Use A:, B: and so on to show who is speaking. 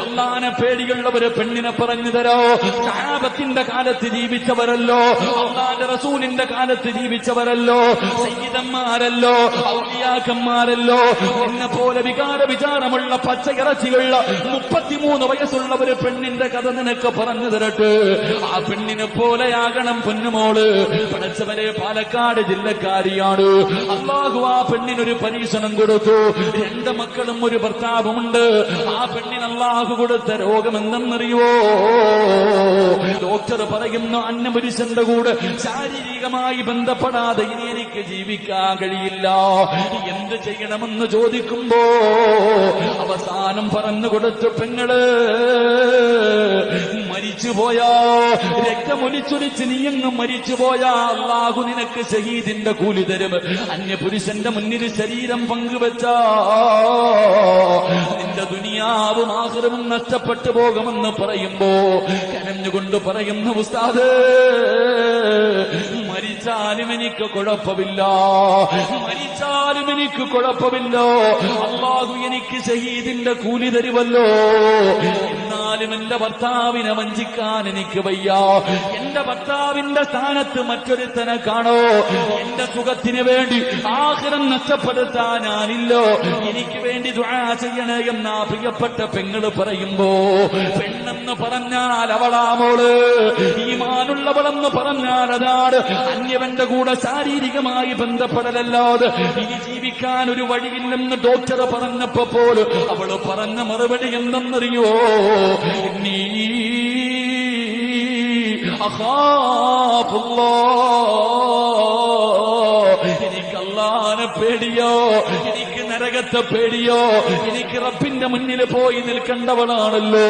A: അള്ളാനെ പേടിയുള്ളവര് പെണ്ണിനെ പറഞ്ഞു തരോ. സഹാബത്തിന്റെ കാലത്ത് ജീവിച്ചവരല്ലോ, അള്ളാന്റെ റസൂലിന്റെ കാലത്ത് ജീവിച്ചവരല്ലോ, സയ്യിദന്മാരല്ലോ, ഔലിയാക്കന്മാരല്ലോ. എന്നെ പോലെ വിചാരമുള്ള പച്ചയിറച്ചിയുള്ള 33 വയസ്സുള്ള ഒരു പെണ്ണിന്റെ കഥ നിനക്ക് പറഞ്ഞു തരട്ടെ. ആ പെണ്ണിനെ പോലെയാകണം പൊന്നുമോള്. പഠിച്ചവരെ പാലക്കാട് ജില്ലക്കാരിയാണ്. അള്ളാഹു ആ പെണ്ണിനൊരു പരീക്ഷണം കൊടുത്തു. 2 മക്കളും ഒരു ഭർത്താവുമുണ്ട്. ആ പെണ്ണിന് അള്ളാഹു കൊടുത്ത രോഗം എന്തെന്നറിയോ? ഡോക്ടർ പറയുന്നു, അന്യപുരുഷന്റെ കൂടെ ശാരീരികമായി ബന്ധപ്പെടാതെ ഇനി എനിക്ക് ജീവിക്കാൻ കഴിയില്ല. എന്ത് ചെയ്യണമെന്ന് ചോദിക്കുമ്പോ അവസാനം പറഞ്ഞു കൊടുത്തു, പെങ്ങള് മരിച്ചുപോയാ, രക്തമൊലിച്ചൊലിച്ച് നീയങ്ങ് മരിച്ചുപോയാ അള്ളാഹു നിനക്ക് ഷഹീദിന്റെ കൂലി തരും. അന്യപുരുഷന്റെ മുന്നിൽ ശരീരം പങ്കുവെച്ചാ നിന്റെ ദുനിയാവും ആഖിറവും നഷ്ടപ്പെട്ടു പോകുമെന്ന് പറയുമ്പോ കരഞ്ഞുകൊണ്ട് പറയുന്നു, ഉസ്താദ് മരിച്ചാലും എനിക്ക് കുഴപ്പമില്ല, മരിച്ചാലും എനിക്ക് കുഴപ്പമില്ല, അള്ളാഹു എനിക്ക് ഷഹീദിന്റെ കൂലി തരുമല്ലോ. എന്നാലും എന്റെ ഭർത്താവിനെ വഞ്ചിക്കാൻ എനിക്ക് വയ്യ. എന്റെ ഭർത്താവിന്റെ സ്ഥാനത്ത് മറ്റൊരുത്തനെ കാണോ. എന്റെ സുഖത്തിന് വേണ്ടി ആഖിറം നഷ്ടപ്പെടുത്താൻ ഞാനില്ലോ. എനിക്ക് വേണ്ടി ദുആ ചെയ്യണേ എന്നാ പ്രിയപ്പെട്ട പെങ്ങള് പറയുമ്പോ, പെണ്ണെന്ന് പറഞ്ഞാൽ അവളാ മോള്, ഈമാനുള്ളവളെന്ന് പറഞ്ഞാൽ അതാണ്. അന്യവന്റെ കൂടെ ശാരീരികമായി ബന്ധപ്പെടലല്ലാതെ ഇനി ജീവിക്കാൻ ഒരു വഴിയില്ലെന്ന് ഡോക്ടർ പറഞ്ഞപ്പോ പോലും അവള് പറഞ്ഞ മറുപടി എന്തെന്നറിയോ? നീ എനിക്ക് അല്ലാഹുവിനെ പേടിയോ, എനിക്ക് നരകത്തെ പേടിയോ, എനിക്ക് റബ്ബിന്റെ മുന്നിൽ പോയി നിൽക്കേണ്ടവളാണല്ലോ.